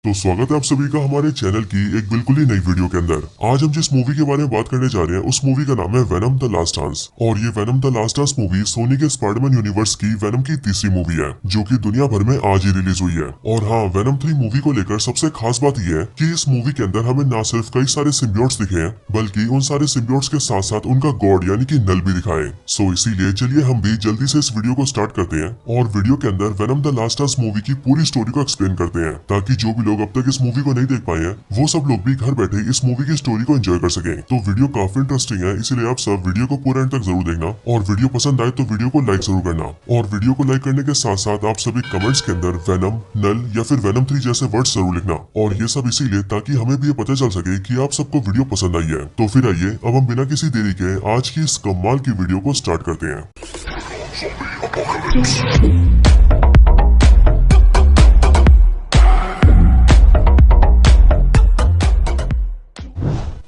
तो स्वागत है आप सभी का हमारे चैनल की एक बिल्कुल ही नई वीडियो के अंदर। आज हम जिस मूवी के बारे में बात करने जा रहे हैं उस मूवी का नाम है वेनम द लास्ट डांस। और ये Venom the last dance movie Sony के स्पाइडरमैन यूनिवर्स की वेनम की तीसरी मूवी है जो कि दुनिया भर में आज ही रिलीज हुई है। और हाँ, वेनम 3 मूवी को लेकर सबसे खास बात यह है कि इस मूवी के अंदर हमें न सिर्फ कई सारे सिम्बियोट्स दिखे हैं बल्कि उन सारे सिम्बियोट्स के साथ साथ उनका गॉड यानी कि नल भी दिखाए। सो इसीलिए चलिए हम भी जल्दी से इस वीडियो को स्टार्ट करते हैं और वीडियो के अंदर venom the last dance movie की पूरी स्टोरी को एक्सप्लेन करते हैं ताकि जो भी लोग अब तक इस मूवी को नहीं देख पाए हैं वो सब लोग भी घर बैठे इस मूवी की स्टोरी को एंजॉय कर सके। तो वीडियो काफी इंटरेस्टिंग है, इसीलिए आप सब वीडियो को पूरा एंड तक जरूर देखना और वीडियो पसंद आए तो वीडियो को लाइक जरूर करना। और वीडियो को लाइक करने के साथ साथ आप सभी कमेंट्स के अंदर वेनम, नल या फिर वेनम 3 जैसे वर्ड्स जरूर लिखना। और ये सब इसीलिए ताकि हमें भी ये पता चल सके कि आप सबको वीडियो पसंद आई है। तो फिर आइए अब हम बिना किसी देरी के आज की इस कमाल की वीडियो को स्टार्ट करते हैं।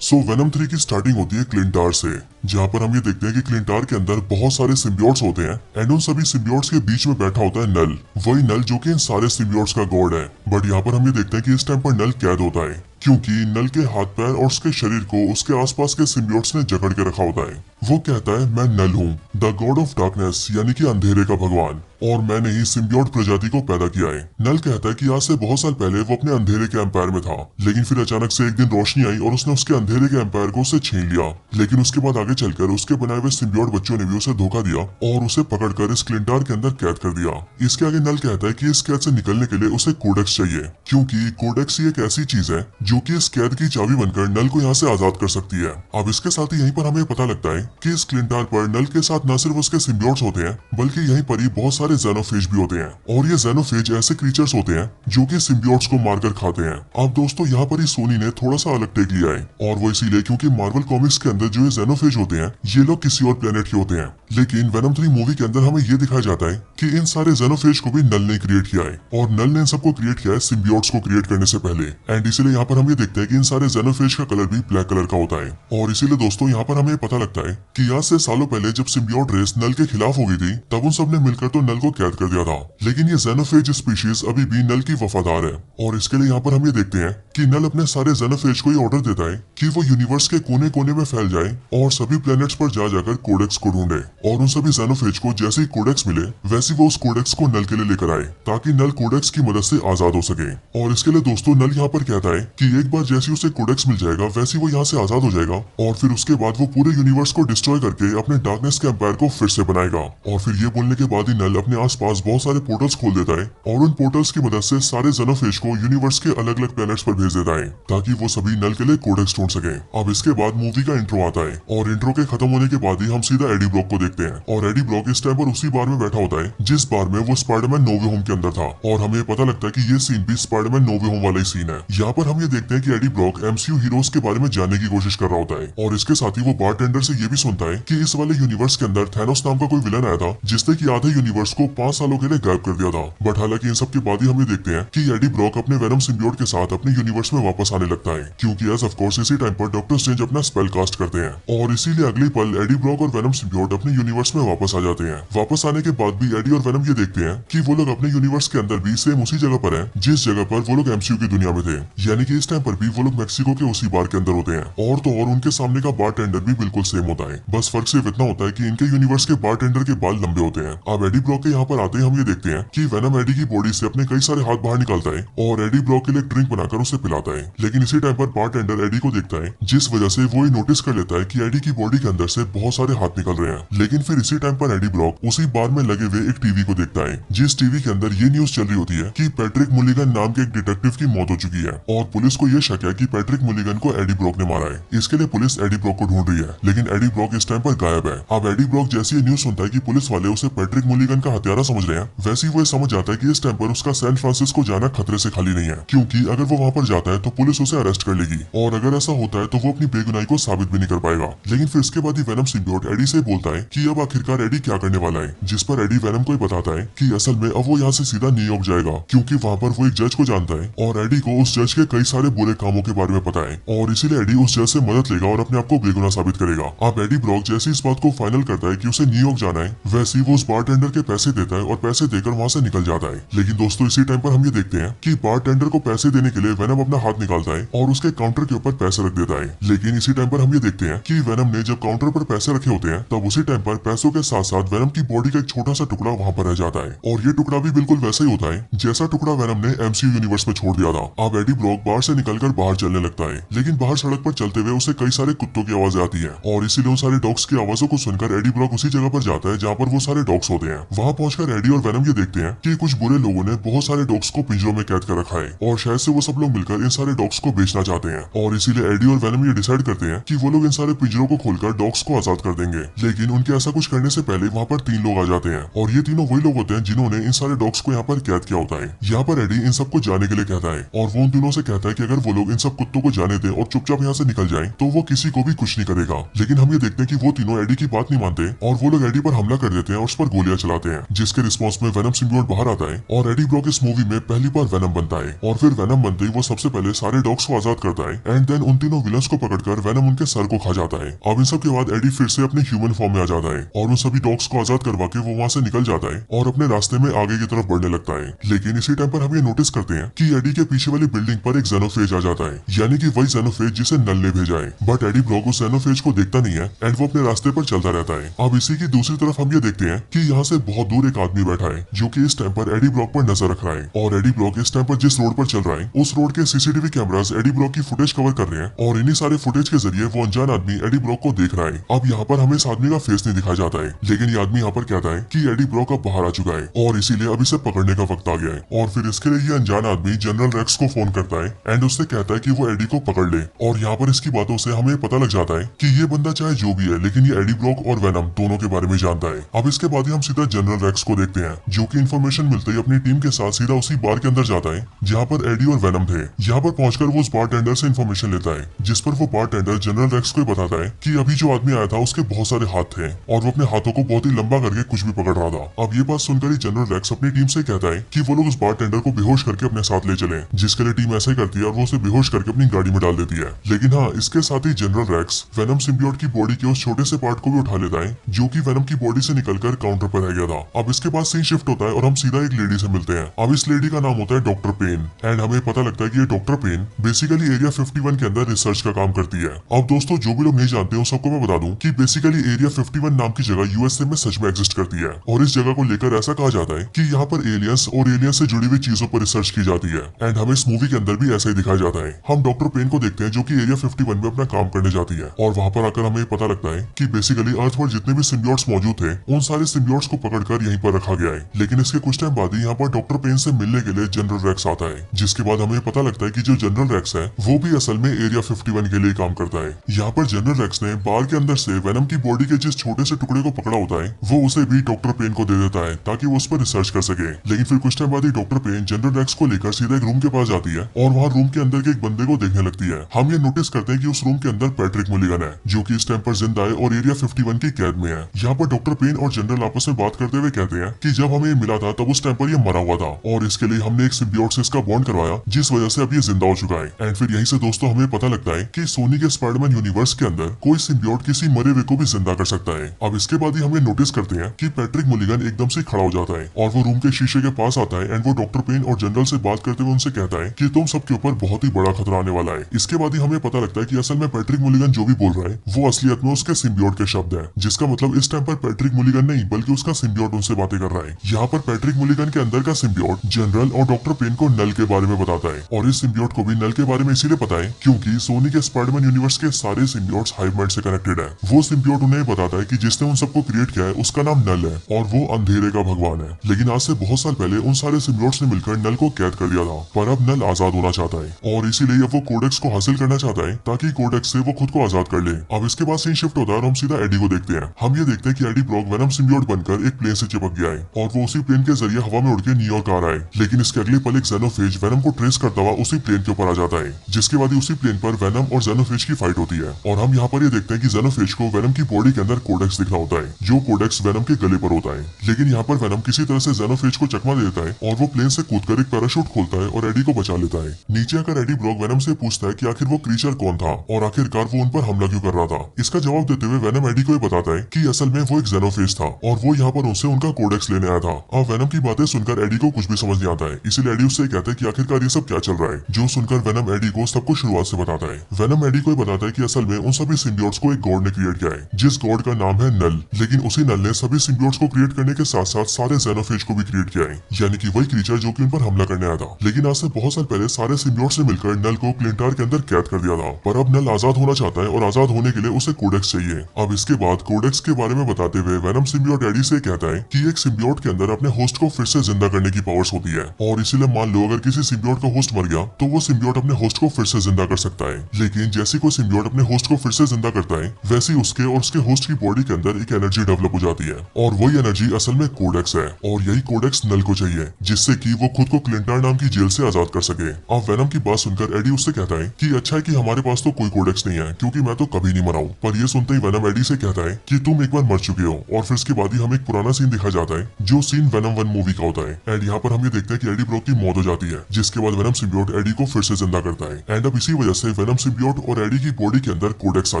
सो वेनम 3 की स्टार्टिंग होती है क्लिंटार से, जहाँ पर हम ये देखते हैं कि क्लिंटार के अंदर बहुत सारे सिम्बियोट्स होते हैं एंड उन सभी सिम्बियोट्स के बीच में बैठा होता है नल, वही नल जो कि इन सारे सिम्बियोट्स का गॉड है। बट यहाँ पर हम ये देखते हैं कि इस टाइम पर नल कैद होता है क्योंकि नल के हाथ पैर और उसके शरीर को उसके आसपास के सिम्बियोट्स ने जकड़ के रखा होता है। वो कहता है मैं नल हूँ, द गॉड ऑफ डार्कनेस यानी कि अंधेरे का भगवान, और मैंने ही सिम्बियोट प्रजाति को पैदा किया है। नल कहता है कि आज से बहुत साल पहले वो अपने अंधेरे के एम्पायर में था, लेकिन फिर अचानक से एक दिन रोशनी आई और उसने उसके अंधेरे के एम्पायर को उससे छीन लिया। लेकिन उसके बाद आगे चलकर उसके बनाए हुए सिम्बियोट बच्चों ने भी उसे धोखा दिया और उसे पकड़कर इस क्लिंटार के अंदर कैद कर दिया। इसके आगे नल कहता है कि इस कैद से निकलने के लिए उसे कोडेक्स चाहिए, क्योंकि कोडेक्स ही एक ऐसी चीज है जो कि इस कैद की चाबी बनकर नल को यहाँ से आजाद कर सकती है। अब इसके साथ ही यहीं पर हमें पता लगता है कि इस क्लिंटार पर नल के साथ न सिर्फ उसके सिम्बियोट्स होते हैं बल्कि यहीं पर ही बहुत सारे ज़ेनोफेज भी होते हैं। और ये ज़ेनोफेज ऐसे क्रीचर्स होते हैं जो कि सिम्बियोट्स को मारकर खाते हैं। अब दोस्तों यहाँ पर ही सोनी ने थोड़ा सा अलग टेक लिया है, और वो इसीलिए क्योंकि मार्वल कॉमिक्स के अंदर जो ये ज़ेनोफेज होते हैं ये लोग किसी और प्लेनेट के होते हैं, लेकिन वेनम 3 मूवी के अंदर हमें ये दिखाया जाता है कि इन सारे ज़ेनोफेज को भी नल ने क्रिएट किया है और नल ने इन सबको क्रिएट किया है सिम्बियोट्स को क्रिएट करने से पहले। एंड इसीलिए यहाँ पर हम ये देखते हैं कि इन सारे ज़ेनोफेज का कलर भी ब्लैक कलर का होता है। और इसीलिए दोस्तों यहाँ पर हमें पता लगता है कि आज से सालों पहले जब सिम्बियोट रेस नल के खिलाफ हो गई थी तब उन सब ने मिलकर तो नल को कैद कर दिया था, लेकिन ये ज़ेनोफेज स्पीशीज अभी भी नल की वफादार है। और इसके लिए यहाँ पर हम ये देखते हैं कि नल अपने सारे ज़ेनोफेज को ये ऑर्डर देता है कि वो यूनिवर्स के कोने कोने में फैल जाए और सभी प्लैनेट्स पर जा जाकर कोडेक्स को ढूंढे, और उन सभी ज़ेनोफेज को जैसे ही कोडेक्स मिले वैसे वो उस कोडेक्स को नल के लिए लेकर आए ताकि नल कोडेक्स की मदद से आजाद हो सके। और इसके लिए दोस्तों नल यहाँ पर कहता है कि एक बार जैसे उसे कोडेक्स मिल जाएगा वैसे वो यहाँ से आजाद हो जाएगा और फिर उसके बाद वो पूरे यूनिवर्स को डिस्ट्रॉय करके अपने डार्कनेस के एम्पायर को फिर से बनाएगा। और फिर ये बोलने के बाद ही नल अपने आसपास बहुत सारे पोर्टल्स खोल देता है और उन पोर्टल्स की मदद से सारे ज़ेनोफेज को यूनिवर्स के अलग अलग प्लैनेट्स पर भेज देता है ताकि वो सभी नल के लिए कोडेक्स ढूंढ सके। अब इसके बाद मूवी का इंट्रो आता है और इंट्रो के खत्म होने के बाद ही हम सीधा एडी ब्रॉक को देखते हैं। और एडी ब्रॉक इस टाइम पर उसी बार में बैठा होता है जिस बार में वो स्पाइडरमैन नो वे होम के अंदर था, और हमें पता लगता है कि ये सीन भी स्पाइडरमैन नो वे होम वाला ही सीन है। यहाँ पर हम ये देखते हैं कि एडी ब्रॉक एमसीयू हीरोज के बारे में जानने की कोशिश कर रहा होता है, और इसके साथ ही वो बारटेंडर से ये भी सुनता है कि इस वाले यूनिवर्स के अंदर थैनोस नाम का कोई विलन आया था जिसने कि आधे यूनिवर्स को 5 सालों के लिए गायब कर दिया था। बट हालांकि इन सब के बाद ही हम ये देखते हैं कि एडी ब्रॉक अपने वेनम सिम्बियोट के साथ अपने यूनिवर्स में वापस आने लगता है, क्योंकि एज ऑफ कोर्स इसी टाइम पर डॉक्टर स्ट्रेंज अपना स्पेल कास्ट करते हैं, और इसीलिए अगले पल एडी ब्रॉक और वेनम सिम्बियोट अपने यूनिवर्स में वापस आ जाते हैं। वापस आने के बाद भी एडी और वेनम ये देखते हैं कि वो लोग अपने यूनिवर्स के अंदर भी सेम उसी जगह पर हैं जिस जगह पर वो लोग एमसीयू की दुनिया में थे, यानी कि इस टाइम पर भी वो लोग मैक्सिको के उसी बार के अंदर होते हैं। और तो और उनके सामने का बारटेंडर भी बिल्कुल सेम होता है, बस फर्क सिर्फ इतना होता है कि इनके यूनिवर्स के बारटेंडर के बाल लंबे होते हैं। अब एडी ब्रॉक के यहाँ पर आते ही हम ये देखते हैं कि वेनम एडी की बॉडी से अपने कई सारे हाथ बाहर निकालता है और एडी ब्रॉक के लिए ड्रिंक बनाकर उसे पिलाता है। लेकिन इसी टाइम पर बारटेंडर एडी को देखता है, जिस वजह से वो ये नोटिस कर लेता है कि एडी की बॉडी के अंदर से बहुत सारे हाथ निकल रहे हैं। लेकिन फिर इसी टाइम पर एडी ब्रॉक उसी बार में लगे हुए एक टीवी को देखता है, जिस टीवी के अंदर ये न्यूज चल रही होती है कि पैट्रिक मुलिगन नाम के एक डिटेक्टिव की मौत हो चुकी है और पुलिस को यह शक है कि पैट्रिक मुलिगन को एडी ब्रॉक ने मारा है। इसके लिए पुलिस एडी ब्रॉक को ढूंढ रही है, लेकिन एडी ब्रॉक इस टाइम पर गायब है। अब एडी ब्रॉक जैसी ये न्यूज सुनता है कि पुलिस वाले उसे पैट्रिक मुलिगन का हत्यारा समझ रहे हैं, वैसे ही वो समझ जाता है कि इस टाइम पर उसका सैन फ्रांसिस्को जाना खतरे से खाली नहीं है, क्योंकि अगर वो वहाँ पर जाता है तो पुलिस उसे अरेस्ट कर लेगी, और अगर ऐसा होता है तो वो अपनी बेगुनाही को साबित भी नहीं कर पाएगा। लेकिन फिर इसके बाद ही वेनम सिम्बियोट एडी से बोलता है कि अब आखिरकार एडी क्या करने वाला है, जिस पर एडी वेनम को बताता है कि असल में अब वो यहाँ से सीधा न्यूयॉर्क जाएगा, क्योंकि वहाँ पर वो एक जज को जानता है और एडी को उस जज के कई सारे सारे बुरे कामों के बारे में पता है और इसीलिए एडी उस जज से मदद लेगा और अपने आप को बेगुनाह साबित करेगा। अब एडी ब्रॉक जैसे इस बात को फाइनल करता है कि उसे न्यूयॉर्क जाना है, वैसे ही वो उस बारटेंडर के पैसे देता है और पैसे देकर वहाँ से निकल जाता है। लेकिन दोस्तों इसी टाइम पर हम ये देखते हैं कि बारटेंडर को पैसे देने के लिए वेनम अपना हाथ निकालता है और उसके काउंटर के ऊपर पैसे रख देता है। लेकिन इसी टाइम पर हम ये देखते हैं कि वेनम ने जब काउंटर पर पैसे रखे होते हैं तब उसी टाइम पर पैसों के साथ साथ वेनम की बॉडी का एक छोटा सा टुकड़ा वहाँ पर रह जाता है और ये टुकड़ा भी बिल्कुल वैसा ही होता है जैसा टुकड़ा वेनम ने एमसीयू यूनिवर्स में छोड़ दिया था। अब एडी ब्रॉक बाहर से निकलकर बाहर चलने लगता है, लेकिन बाहर सड़क पर चलते हुए उसे कई सारे कुत्तों की आवाजें आती है और इसीलिए उन सारे डॉग्स की आवाजों को सुनकर एडी ब्रॉक उसी जगह पर जाता है जहाँ पर वो सारे डॉग्स होते हैं। वहाँ पहुंचकर एडी और वेनम ये देखते हैं कि कुछ बुरे लोगों ने बहुत सारे डॉग्स को पिंजरों में कैद कर रखा है और शायद से वो सब लोग मिलकर इन सारे डॉग्स को बेचना चाहते हैं और इसीलिए एडी और वेनम ये डिसाइड करते हैं कि वो लोग इन सारे पिंजरों को खोलकर डॉग्स को आजाद कर देंगे। लेकिन उनके ऐसा कुछ करने से पहले वहाँ पर 3 लोग आ जाते हैं और ये तीनों वही लोग होते हैं जिन्होंने इन सारे डॉग्स को यहाँ पर कैद किया होता है। यहाँ पर एडी इन सबको जाने के लिए कहता है और वो उन तीनों से कहता है कि अगर वो लोग इन सब कुत्तों को जाने दें और चुपचाप यहाँ से निकल जाएं तो वो किसी को भी कुछ नहीं करेगा। लेकिन हम ये देखते हैं कि वो तीनों एडी की बात नहीं मानते और वो लोग एडी पर हमला कर देते हैं और उस पर गोलियां चलाते हैं, जिसके रिस्पॉन्स में वेनम सिम्बियोट बाहर आता है और एडी ब्रॉक इस मूवी में पहली बार वेनम बनता है और फिर वेनम बनते ही वो सबसे पहले सारे डॉग्स को आजाद करता है एंड देन उन तीनों विलन्स को पकड़कर वेनम उनके सर को खा जाता है। अब इन सब के बाद एडी फिर से अपने ह्यूमन फॉर्म में आ जाता है और उन सभी डॉग्स को आजाद करवा के वो वहाँ से निकल जाता है और अपने रास्ते में आगे की तरफ बढ़ने लगता है। लेकिन इसी टाइम पर हम ये नोटिस करते हैं कि एडी के पीछे वाली बिल्डिंग पर एक जेनोफेज आ जाता है, यानी कि वही जेनोफेज जिसे नल ने भेजा है। बट एडी ब्रॉक उस जेनोफेज को देखता नहीं है एंड वो अपने रास्ते पर चलता रहता है। अब इसी की दूसरी तरफ हम ये देखते हैं कि यहाँ से बहुत दूर एक आदमी बैठा है जो कि इस टाइम पर एडी ब्रॉक पर नजर रख रहा है और एडी ब्रॉक इस टाइम पर जिस रोड पर चल रहा है उस रोड के सीसीटीवी कैमरास एडी ब्रॉक की फुटेज कवर कर रहे हैं और इन्हीं सारे फुटेज के जरिए वो अनजान आदमी एडी ब्रॉक को देख रहा है। अब यहाँ पर हमें इस आदमी का फेस नहीं दिखाया जाता है, लेकिन ये आदमी यहाँ पर कहता है कि एडी ब्रॉक अब बाहर आ चुका है और इसीलिए अब इसे पकड़ने का वक्त आ गया है। और फिर इसके लिए ये अनजान आदमी जनरल रेक्स को फोन करता है एंड उससे कहता है कि वो एडी को पकड़ ले और यहाँ पर इसकी बातों से हमें पता लग जाता है कि ये बंदा चाहे जो भी है लेकिन ये एडी ब्रॉक और वेनम दोनों के बारे में जानता है। अब इसके बाद ही हम सीधा जनरल रेक्स को देखते हैं जो कि इन्फॉर्मेशन मिलते ही अपनी टीम के साथ सीधा उसी बार के अंदर जाता है जहाँ पर एडी और वेनम थे। यहाँ पर पहुंचकर वो उस बारटेंडर से इन्फॉर्मेशन लेता है जिस पर वो बारटेंडर जनरल रेक्स को बताता है कि अभी जो आदमी आया था उसके बहुत सारे हाथ थे और वो अपने हाथों को बहुत ही लंबा करके कुछ भी पकड़ रहा था। अब ये बात सुनकर ही जनरल रेक्स अपनी टीम से कहता है कि वो लोग उस बारटेंडर को बेहोश करके अपने साथ ले चले, जिसके लिए टीम ऐसा ही करती है और वो उसे बेहोश करके अपनी गाड़ी में डाल देती है। लेकिन हाँ, इसके साथ ही जनरल रेक्स वेनम सिम्बियोट की बॉडी के उस छोटे से पार्ट को भी उठा लेता है जो कि वेनम की बॉडी से निकलकर काउंटर पर रह गया था। अब इसके बाद सीन शिफ्ट होता है और हम सीधा एक लेडी से मिलते हैं। अब इस लेडी का नाम होता है डॉक्टर पेन एंड हमें पता लगता है कि ये डॉक्टर पेन बेसिकली एरिया 51 के अंदर रिसर्च का काम करती है। अब दोस्तों जो भी लोग नहीं जानते उन सबको मैं बता दूं कि बेसिकली एरिया 51 नाम की जगह यूएसए में सच में एग्जिस्ट करती है और इस जगह को लेकर ऐसा कहा जाता है कि यहाँ पर एलियंस और एलियंस से जुड़ी हुई चीजों पर रिसर्च की जाती है एंड हमें इस मूवी के अंदर भी ऐसा ही दिखाया जाता है। हम डॉक्टर पेन को देखते हैं जो कि एरिया 51 में अपना काम करने जाती है और वहाँ पर आकर हमें पता लगता है कि बेसिकली अर्थ पर जितने भी सिम्बियोट्स मौजूद थे उन सारे सिम्बियोट्स को पकड़कर यहीं पर रखा गया है। लेकिन इसके कुछ टाइम बाद ही यहाँ पर डॉक्टर पेन से मिलने के लिए जनरल रेक्स आता है, जिसके बाद हमें पता लगता है कि जो जनरल रेक्स है वो भी असल में एरिया 51 के लिए काम करता है। यहाँ पर जनरल रेक्स ने बार के अंदर से वेनम की बॉडी के जिस छोटे से टुकड़े को पकड़ा होता है वो उसे भी डॉक्टर पेन को दे देता है ताकि वो उस पर रिसर्च कर सके। लेकिन फिर कुछ टाइम बाद ही डॉक्टर पेन जनरल रेक्स को लेकर सीधा एक रूम के पास जाती है और वहाँ रूम के अंदर के एक बंदे को देखने लगती है। हम ये नोटिस करते हैं कि उस रूम के अंदर पैट्रिक मुलिगन है जो कि इस टाइम पर जिंदा है और एरिया 51 की कैद में है। यहाँ पर डॉक्टर पेन और जनरल आपस में बात करते हुए कहते हैं कि जब हमें मिला था तब उस टाइम पर ये मरा हुआ था और इसके लिए हमने एक सिम्बियोट से इसका बॉन्ड करवाया जिस वजह से अब ये जिंदा हो चुका है। एंड फिर यहीं से दोस्तों हमें पता लगता है कि सोनी के स्पाइडरमैन यूनिवर्स के अंदर कोई सिम्बियोट किसी मरे हुए को भी जिंदा कर सकता है। अब इसके बाद ही हमें नोटिस करते हैं कि पैट्रिक मुलिगन एकदम से खड़ा हो जाता है और वो रूम के शीशे के पास आता है एंड वो डॉक्टर पेन और जनरल से बात करते हुए उनसे कहता है कि तुम सबके ऊपर बहुत ही बड़ा खतरा आने वाला है। इसके बाद ही हमें पता लगता है कि असल में पैट्रिक मुलिगन जो भी बोल रहा है वो असलियत में उसके सिम्बियोट के शब्द है, जिसका मतलब इस टाइम पर पैट्रिक मुलिगन नहीं बल्कि उसका सिम्बियोट उनसे बातें कर रहा है। यहाँ पर पैट्रिक मुलिगन के अंदर का सिम्बियोट जनरल और डॉक्टर पेन को नल के बारे में बताता है और इस सिम्बियोट को भी नल के बारे में इसीलिए पता है क्योंकि सोनी के स्पाइडरमैन यूनिवर्स के सारे सिम्बियोट्स हाइव माइंड से कनेक्टेड है। वो सिम्बियोट उन्हें बताता है कि जिसने उन सबको क्रिएट किया है उसका नाम नल है और वो अंधेरे का भगवान है। लेकिन आज से बहुत साल पहले उन सारे सिम्बियोट्स ने मिलकर नल को कैद कर दिया था, पर अब नल आजाद होना चाहता है और इसीलिए अब वो कोडेक्स को हासिल करना चाहता है ताकि कोडेक्स से वो खुद को आजाद कर ले। अब इसके बाद सीन शिफ्ट होता है और हम सीधा एडी को देखते हैं। हम ये देखते हैं कि एडी ब्रॉक वेनम सिम्बियोट बनकर एक प्लेन से चिपक गया है और वो उसी प्लेन के जरिए हवा में उड़ के न्यूयॉर्क आ रहा है। लेकिन इसके अगले पल एक जेनोफेज वेनम को ट्रेस करता हुआ उसी प्लेन के ऊपर आ जाता है, जिसके बाद उसी प्लेन पर वेनम और जेनोफेज की फाइट होती है और हम यहाँ पर ये देखते हैं कि जेनोफेज को वेनम की बॉडी के अंदर कोडेक्स दिख रहा होता है जो कोडेक्स वेनम के गले पर होता है। लेकिन यहाँ पर वेनम किसी तरह से जेनोफेज को चकमा दे देता है और वो प्लेन से कूदकर एक पैराशूट खोलता है और एडी को बचा लेता है। नीचे नीचे आकर एडी ब्रॉक वेनम से पूछता है कि आखिर वो क्रीचर कौन था और आखिरकार वो उन पर हमला क्यों कर रहा था। इसका जवाब देते हुए वेनम एडी को बताता है कि असल में वो एक जेनोफेज था और वो यहाँ पर उनसे उनका कोडेक्स लेने आया था। अब वेनम की बातें सुनकर एडी को कुछ भी समझ नहीं आता है, इसीलिए एडी उससे कहता है कि आखिरकार ये सब क्या चल रहा है, जो सुनकर वेनम एडी को सब कुछ शुरुआत से बताता है। वेनम एडी को बताता है कि असल में उन सभी सिम्बियोट्स को एक गॉड ने क्रिएट किया है, जिस गॉड का नाम है नल। लेकिन उसी नल ने सभी सिम्बियोट्स को क्रिएट करने के साथ साथ सारे जेनोफेज को भी क्रिएट किया है, यानी कि वही क्रीचर जो कि उन पर हमला करने आया था। लेकिन आज से बहुत साल पहले सारे सिम्बियोट्स ने मिलकर नल को क्लिंटार के अंदर कैद कर दिया था, पर अब नल आजाद होना चाहता है और आजाद होने के लिए उसे कोडेक्स चाहिए। अब इसके बाद कोडेक्स के बारे में बताते हुए वेनम सिम्बियोट एडी से कहता है कि एक सिम्बियोट के अंदर अपने होस्ट को फिर से जिंदा करने की पावर्स होती है और इसीलिए मान लो अगर किसी सिम्बियोट का होस्ट मर गया तो वो सिम्बियोट अपने होस्ट को फिर से जिंदा कर सकता है। लेकिन जैसे कोई सिम्बियोट अपने होस्ट को फिर से जिंदा करता है वैसे उसके और उसके होस्ट की बॉडी के अंदर एक एनर्जी डेवलप हो जाती है और वही एनर्जी असल में कोडेक्स है और यही कोडेक्स नल को चाहिए जिससे कि वो खुद को क्लिंटार नाम की जेल से आजाद कर सके। अब वेनम की बात सुनकर एडी उससे कहता है कि अच्छा है कि हमारे पास तो कोई कोडेक्स नहीं है क्योंकि मैं तो कभी नहीं मरा हूं। पर ये सुनते ही वेनम एडी से कहता है कि तुम एक बार मर चुके हो और फिर इसके बाद ही हमें एक पुराना सीन दिखा जाता है जो सीन वेनम 1 मूवी का होता है। एंड यहाँ पर हम ये देखते हैं कि एडी ब्रॉक की मौत हो जाती है, जिसके बाद वेनम सिम्बियोट एडी को फिर से जिंदा करता है। एंड अब इसी वजह से वेनम सिम्बियोट और एडी की बॉडी के अंदर कोडेक्स आ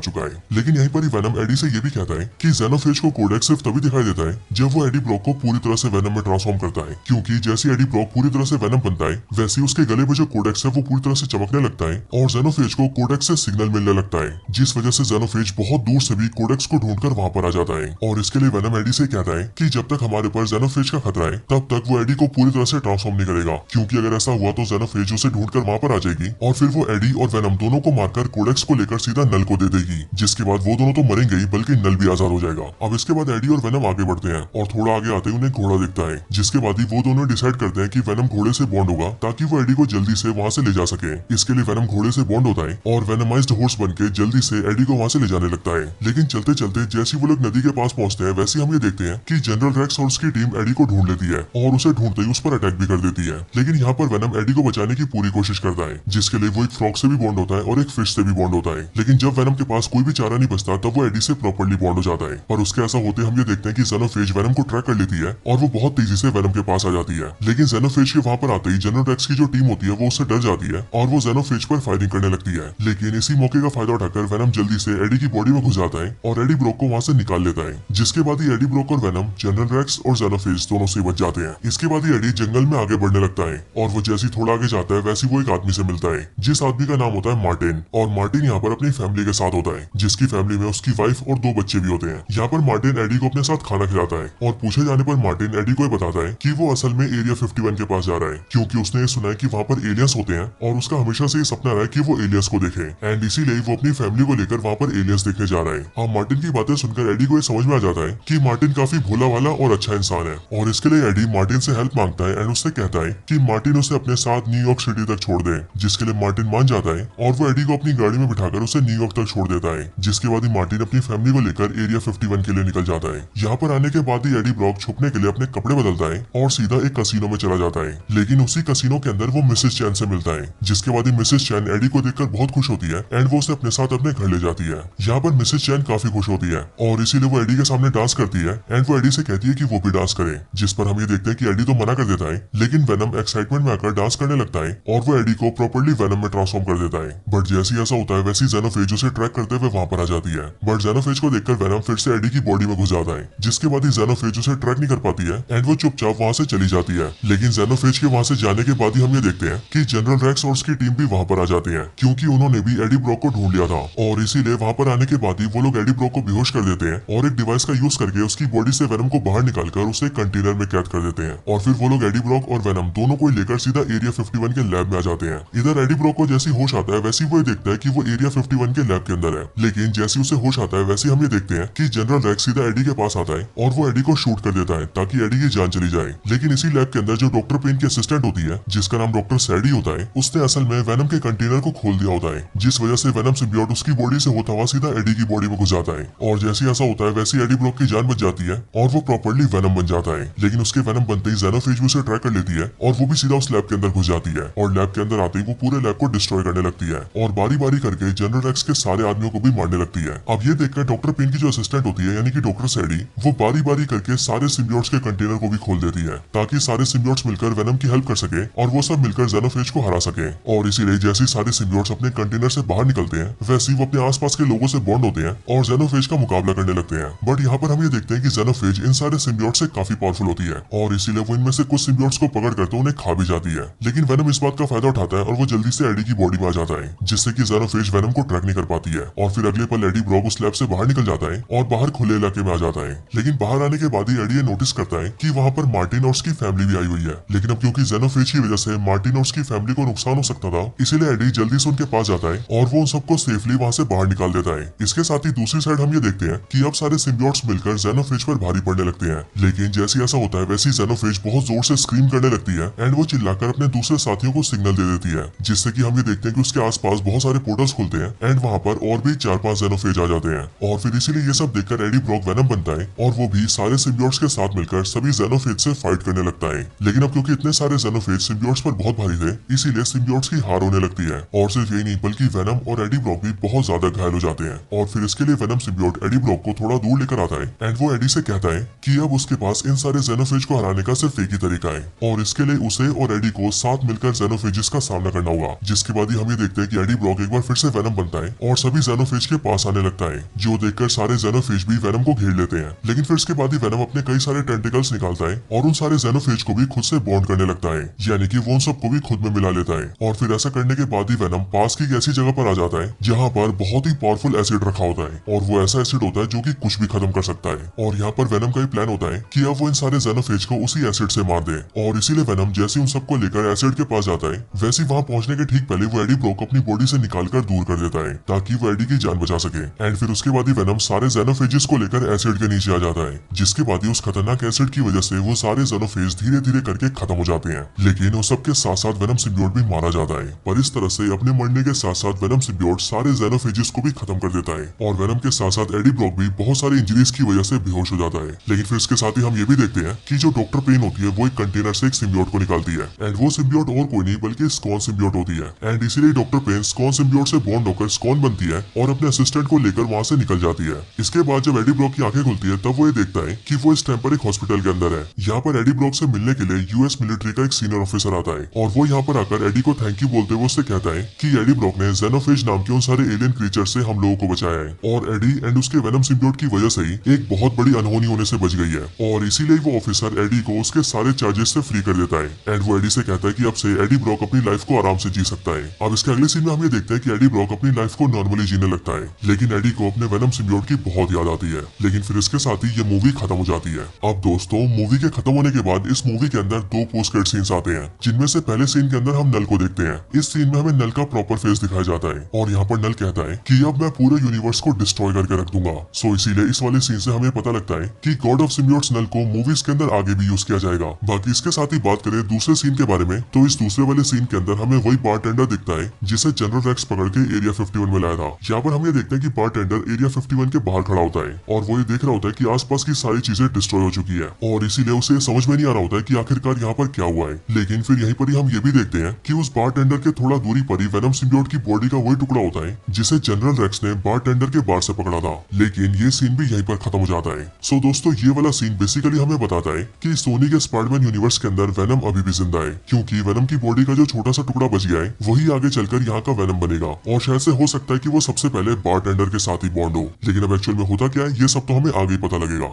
चुका है। लेकिन यहीं पर ही वेनम एडी से ये भी कहता है कि जेनोफेज को कोडेक्स सिर्फ तभी दिखाई देता है जब वो एडी ब्रॉक को पूरी तरह से वेनम में ट्रांसफॉर्म करता है, क्योंकि जैसे एडी ब्रॉक पूरी तरह से वेनम बनता है वैसे उसके गले में जो कोडेक्स है वो पूरी तरह से चमकने लगता है और जेनोफेज को कोडेक्स से सिग्नल मिलने लगता है, जिस वजह से जेनोफेज बहुत दूर से भी कोडेक्स को ढूंढकर वहां पर आ जाता है। और इसके लिए वेनम एडी से कहता है कि जब तक हमारे ऊपर जेनोफेज का खतरा है तब तक वो एडी को पूरी तरह से ट्रांसफॉर्म नहीं करेगा, क्योंकि अगर ऐसा हुआ तो जेनोफेज उसे ढूंढकर वहां पर आ जाएगी और फिर वो एडी और वेनम दोनों को मारकर कोडेक्स को लेकर सीधा नल को दे देगी, जिसके बाद वो दोनों तो मरेंगे ही बल्कि नल भी आजाद हो जाएगा। अब इसके बाद एडी और वेनम आगे बढ़ते हैं और थोड़ा आगे आते ही उन्हें घोड़ा दिखता है, जिसके बाद ही वो दोनों डिसाइड करते हैं कि वेनम घोड़े से बॉन्ड होगा ताकि वो एडी को जल्दी से वहां से ले जा सके। इसके लिए वेनम घोड़े से बॉन्ड होता है और वेनमाइज्ड हॉर्स बनके जल्दी से एडी को वहां से ले जाने लगता है। लेकिन चलते चलते जैसे वो लोग नदी के पास पहुंचते हैं वैसे हम ये देखते हैं कि जनरल रेक्स और उसकी टीम एडी को ढूंढ लेती है और उसे ढूंढते ही उस पर अटैक भी कर देती है। लेकिन यहाँ पर वेनम एडी को बचाने की पूरी कोशिश करता है, जिसके लिए वो एक फ्रॉग से भी बॉन्ड होता है और एक फिश से भी बॉन्ड होता है। लेकिन जब वेनम के पास कोई भी चारा नहीं बचता तब वो एडी से प्रॉपर्ली बॉन्ड हो जाता है। पर उसके ऐसा होते हम ये देखते हैं कि जेनोफेज वेनम को ट्रैक कर लेती है और वो बहुत तेजी से वेनम के पास आ जाती है। लेकिन जेनोफेज के वहां पर आते ही जनरल रेक्स की जो टीम होती है वो उससे डर जाती है और वो जेनोफेज पर फायरिंग करने लगती है। लेकिन इसी मौके का फायदा उठाकर वेनम जल्दी से एडी की बॉडी में घुस जाता है और एडी ब्रॉक को वहां से निकाल लेता है, जिसके बाद ही एडी ब्रॉक और वेनम जनरल रेक्स और जेनोफेज दोनों से बच जाते हैं। इसके बाद ही एडी जंगल में आगे बढ़ने लगता है और वो जैसे थोड़ा आगे जाता है वैसे वो एक आदमी से मिलता है, जिस आदमी का नाम होता है मार्टिन। और मार्टिन यहाँ पर अपनी फैमिली के साथ होता है, जिसकी फैमिली में उसकी वाइफ और 2 बच्चे भी होते हैं। यहाँ पर मार्टिन एडी को अपने साथ खाना खिलाता है और पूछे जाने पर मार्टिन एडी को बताता है कि वो असल में एरिया 51 के पास जा रहा है, क्योंकि उसने ये सुना है कि वहाँ पर एलियंस होते हैं और उसका हमेशा से ये सपना रहा है कि वो एलियंस को देखे एंड इसीलिए वो अपनी फैमिली को लेकर वहाँ पर एलियंस देखने जा रहा है। अब मार्टिन की बातें सुनकर एडी को ये समझ में आ जाता है कि मार्टिन काफी भोला भाला और अच्छा इंसान है और इसके लिए एडी मार्टिन से हेल्प मांगता है एंड उससे कहता है कि मार्टिन उसे अपने साथ न्यूयॉर्क सिटी तक छोड़ दे, जिसके लिए मार्टिन मान जाता है और वो एडी को अपनी गाड़ी में बिठाकर उसे न्यूयॉर्क तक छोड़ देता है। जिसके बाद ही मार्टिन अपनी फैमिली को लेकर एरिया 51 के लिए निकल जाता है। यहाँ पर आने के बाद ही एडी ब्रॉक छुपने के लिए अपने कपड़े बदलता है और सीधा एक कसिनो में चला जाता है। लेकिन उसी कसिनो के अंदर वो मिसेस चैन से मिलता है, जिसके बाद ही मिसेस चैन एडी को देखकर बहुत खुश होती है एंड वो उसे अपने साथ अपने घर ले जाती है। यहाँ पर मिसेस चैन काफी खुश होती है और इसीलिए वो एडी के सामने डांस करती है एंड वो एडी से कहती है कि वो भी डांस करे, जिस पर हम ये देखते हैं कि एडी तो मना कर देता है। लेकिन वेनम एक्साइटमेंट में आकर डांस करने लगता है और वो एडी को प्रॉपर्ली वेनम में ट्रांसफॉर्म कर देता है। बट जैसे ऐसा होता है वैसे जेनोफेज उसे ट्रैक करते हुए वहां पर आ जाती है। बट जेनोफेज को देखकर वेनम फिर से एडी की बॉडी में घुस जाता है, जिसके बाद ही जेनोफेज उसे ट्रैक नहीं कर पाती है एंड वो चुपचाप वहां से चली जाती है। लेकिन जेनोफेज के वहां से जाने के बाद ही हम ये देखते हैं कि जनरल रेक्स और उसकी टीम भी वहां पर आ जाती है, क्योंकि उन्होंने भी एडी ब्रॉक को ढूंढ लिया था और इसीलिए वहां पर आने के बाद ही वो लोग एडी ब्रॉक को बेहोश कर देते हैं और एक डिवाइस का यूज करके उसकी बॉडी से वेनम को बाहर निकालकर उसे कंटेनर में कैद कर देते हैं और फिर वो लोग एडी ब्रॉक और वेनम दोनों को लेकर सीधा एरिया 51 के लैब में आ जाते हैं। इधर एडी ब्रॉक को जैसी होश आता है वैसे वो देखता है कि वो एरिया 51 के लैब के अंदर है। लेकिन जैसे उसे होश आता है वैसे हम ये देखते हैं कि जनरल रेक्स सीधा एडी के पास आता है और वो एडी को शूट कर देता है ताकि एडी की जान चली जाए। लेकिन इसी लैब के अंदर जो डॉक्टर पेन की असिस्टेंट होती है, जिसका नाम डॉक्टर सैडी होता है, उसने असल में वेनम के कंटेनर को खोल दिया होता है, जिस वजह से वेनम सिम्बियोट उसकी बॉडी से होता हुआ सीधा एडी की बॉडी में घुस जाता है और जैसे ऐसा होता है वैसे एडी ब्रॉक की जान बच जाती है और वो प्रॉपर्ली वेनम बन जाता है। लेकिन उसके वेनम बनते ही जेनोफेज भी उसे ट्रैक कर लेती है और वो भी सीधा उस लैब के अंदर घुस जाती है और लैब के अंदर आते ही वो पूरे लैब को डिस्ट्रॉय करने लगती है और बारी बारी करके जनरल रेक्स के सारे आदमियों को भी मारने लगती है। अब ये देखकर डॉक्टर पेन की जो असिस्टेंट होती है यानी कि डॉक्टर सैडी, वो बारी बारी करके सारे सिम्बियोट्स के कंटेनर को भी खोल देती है ताकि सारे सिम्बियोट्स मिलकर वेनम की हेल्प कर सके और वो सब मिलकर जेनोफेज को हरा सके। और इसीलिए जैसे सारे सिम्बियोट्स अपने कंटेनर से बाहर निकलते हैं, वैसे ही वो अपने आसपास के लोगों से बॉन्ड होते हैं और जेनोफेज का मुकाबला करने लगते हैं। बट यहाँ पर हम ये देखते हैं कि जेनोफेज इन सारे सिम्बियोट से काफी पावरफुल होती है और इसीलिए वो इनमें से कुछ सिम्बियोट्स को पकड़ कर तो उन्हें खा भी जाती है। लेकिन वेनम इस बात का फायदा उठाता है और वो जल्दी से एडी की बॉडी में आ जाता है, जिससे कि जेनोफेज वेनम को ट्रैक नहीं कर पाती है। और फिर अगले पल एडी ब्रॉक उस लैब से बाहर निकल जाता है और बाहर खुले इलाके में आ जाता है। लेकिन बाहर आने के बाद ही एडी ये नोटिस करता है कि वहाँ पर मार्टिन और उसकी फैमिली भी आई हुई है। लेकिन अब क्योंकि जेनोफेज की वजह से मार्टिन और उसकी फैमिली को नुकसान हो सकता था, इसीलिए एडी जल्दी से उनके पास जाता है और वो उन सबको सेफली वहाँ से बाहर निकाल देता है। इसके साथ ही दूसरी साइड हम ये देखते हैं कि अब सारे सिम्बियोट्स मिलकर जेनोफेज पर भारी पड़ने लगते हैं। लेकिन जैसे ऐसा होता है वैसे जेनोफेज बहुत जोर से स्क्रीम करने लगती है एंड वो चिल्लाकर अपने दूसरे साथियों को सिग्नल दे देती है, जिससे कि हम ये देखते हैं कि उसके आसपास बहुत सारे पोर्टल्स खुलते हैं एंड वहाँ पर और भी 4-5 जेनोफेज आ जाते हैं। और फिर इसीलिए ये सब देखकर एडी ब्रॉक वेनम बनता है और वो भी सारे सिम्बियोट्स के साथ मिलकर सभी जेनोफेज से फाइट करने लगता है। लेकिन अब क्योंकि इतने सारे जेनोफेज सिम्बियोट्स पर बहुत भारी थे, इसीलिए सिम्बियोट्स की हार होने लगती है। और सिर्फ यही नहीं बल्कि वेनम और एडी ब्रॉक भी बहुत ज्यादा घायल हो जाते हैं। और फिर इसके लिए वेनम सिम्बियोट एडी ब्रॉक को थोड़ा दूर लेकर आता है एंड वो एडी से कहता है कि अब उसके पास इन सारे जेनोफेज को हराने का सिर्फ एक ही तरीका है और इसके लिए उसे और एडी को साथ मिलकर जेनोफेजिस का सामना करना होगा। जिसके बाद ही हम ये देखते हैं कि एडी ब्रॉक एक बार फिर से वेनम बनता है और सभी जेनोफेज के पास आने लगता है, जो देखकर सारे जेनोफेज भी वेनम को घेर लेते हैं। लेकिन फिर इसके बाद ही वेनम अपने कई सारे टेंटिकल्स निकालता है और उन सारे जेनोफेज को भी खुद से बॉन्ड करने लगता है, यानी कि वो उन सबको भी खुद में मिला लेता है। और फिर ऐसा करने के बाद ही वेनम पास की एक ऐसी जगह पर आ जाता है जहाँ पर बहुत ही पावरफुल एसिड रखा होता है और वो ऐसा एसिड होता है जो कि कुछ भी खत्म कर सकता है। और यहाँ पर वेनम का ही प्लान होता है कि अब वो इन सारे जेनोफेज को उसी एसिड से मार दे। और इसीलिए वेनम जैसे उन सबको लेकर एसिड के पास जाता है, वैसे वहाँ पहुंचने के ठीक पहले वो एडी ब्रॉक को अपनी बॉडी से निकालकर दूर कर देता है ताकि वो एडी की जान बचा सके। एंड फिर उसके बाद ही वेनम सारे जेनोफेजेस को लेकर एसिड के नीचे आ जाता है, जिसके बाद ही उस खतरनाक एसिड की वजह से वो सारे जेनोफेज धीरे धीरे करके खत्म हो जाते हैं। लेकिन उस सबके साथ साथ वेनम सिम्बियोट भी मारा जाता है। पर इस तरह से अपने मरने के साथ साथ वेनम सिम्बियोट सारे जेनोफेजेस को भी खत्म कर देता है और वेनम के साथ साथ एडी ब्रॉक भी बहुत सारी इंजरीज की वजह से बेहोश हो जाता है। लेकिन फिर इसके साथ ही हम ये भी देखते हैं कि जो डॉक्टर पेन होती है वो एक कंटेनर से एक सिम्बियोट को निकालती है एंड वो सिम्बियोट और कोई नहीं बल्कि स्कॉन सिम्बियोट होती है। एंड इसीलिए डॉक्टर पेन स्कॉन सिम्बियोट से बॉन्ड होकर स्कॉन बनती है और अपने असिस्टेंट को लेकर वहाँ से निकल जाती है। इसके बाद जब एडी ब्रॉक की आंखें खुलती है तब वो ये देखता है कि वो इस टाइम पर एक हॉस्पिटल के अंदर है। यहाँ पर एडी ब्रॉक से मिलने के लिए यूएस मिलिट्री का एक सीनियर ऑफिसर आता है और वो यहाँ पर आकर एडी को थैंक यू बोलते हुए उससे कहता है कि एडी ब्रॉक ने जेनोफेज नाम के उन सारे एलियन क्रीचर से हम लोगों को बचाया है और एडी एंड उसके वेनम सिम्बियोट की वजह से ही एक बहुत बड़ी अनहोनी होने से बच गई है। और इसीलिए वो ऑफिसर एडी को उसके सारे चार्जेस से फ्री कर देता है एंड वो एडी से कहता है कि अब से एडी ब्रॉक अपनी लाइफ को आराम से जी सकता है। अब इसके अगले सीन में हम ये देखते हैं कि एडी ब्रॉक अपनी लाइफ को नॉर्मली जीने लगता है, लेकिन एडी को अपने वेनम सिम्बियोट की बहुत याद आती है। लेकिन फिर इसके साथ ही ये मूवी खत्म हो जाती है। अब दोस्तों मूवी के खत्म होने के बाद इस मूवी के अंदर 2 पोस्ट क्रेडिट सीन्स आते हैं, जिनमें से पहले सीन के अंदर हम नल को देखते हैं। इस सीन में हमें नल का प्रॉपर फेस दिखाया जाता है और यहाँ पर नल कहता है कि अब मैं पूरे यूनिवर्स को डिस्ट्रॉय करके रख दूंगा। सो इसीलिए इस वाले सीन से हमें पता लगता है कि गॉड ऑफ सिम्बियोट्स नल को मूवीज के अंदर आगे भी यूज किया जाएगा। बाकी इसके साथ ही बात करें दूसरे सीन के बारे में, तो इस दूसरे वाले सीन के अंदर हमें वही बारटेंडर दिखता है जिसे जनरल रेक्स पकड़ के एरिया 51 में लाया था। यहाँ पर हम ये देखते हैं कि बारटेंडर एरिया 51 के बाहर खड़ा होता है और वो ये देख रहा होता है कि आसपास की सारी चीजें डिस्ट्रॉय हो चुकी है और इसीलिए उसे समझ में नहीं आ रहा होता है कि आखिरकार यहाँ पर क्या हुआ है। लेकिन फिर यहीं पर ही हम ये भी देखते हैं कि उस बारटेंडर के थोड़ा दूरी पर ही वेनम सिम्बियोट की बॉडी का वही टुकड़ा होता है जिसे जनरल रेक्स ने बारटेंडर के बार से पकड़ा था। लेकिन ये सीन भी यहीं पर खत्म हो जाता है। सो दोस्तों ये वाला सीन बेसिकली हमें बताता है कि सोनी के स्पाइडरमैन यूनिवर्स के अंदर वेनम अभी भी जिंदा है, क्योंकि वेनम की बॉडी का जो छोटा सा टुकड़ा बच गया है वही आगे चलकर यहाँ का वेनम बनेगा और शायद से हो सकता है कि वो सबसे पहले बारटेंडर के साथ ही बॉन्ड हो। लेकिन अब एक्चुअल में होता क्या है ये सब तो हमें आगे ही पता लगेगा।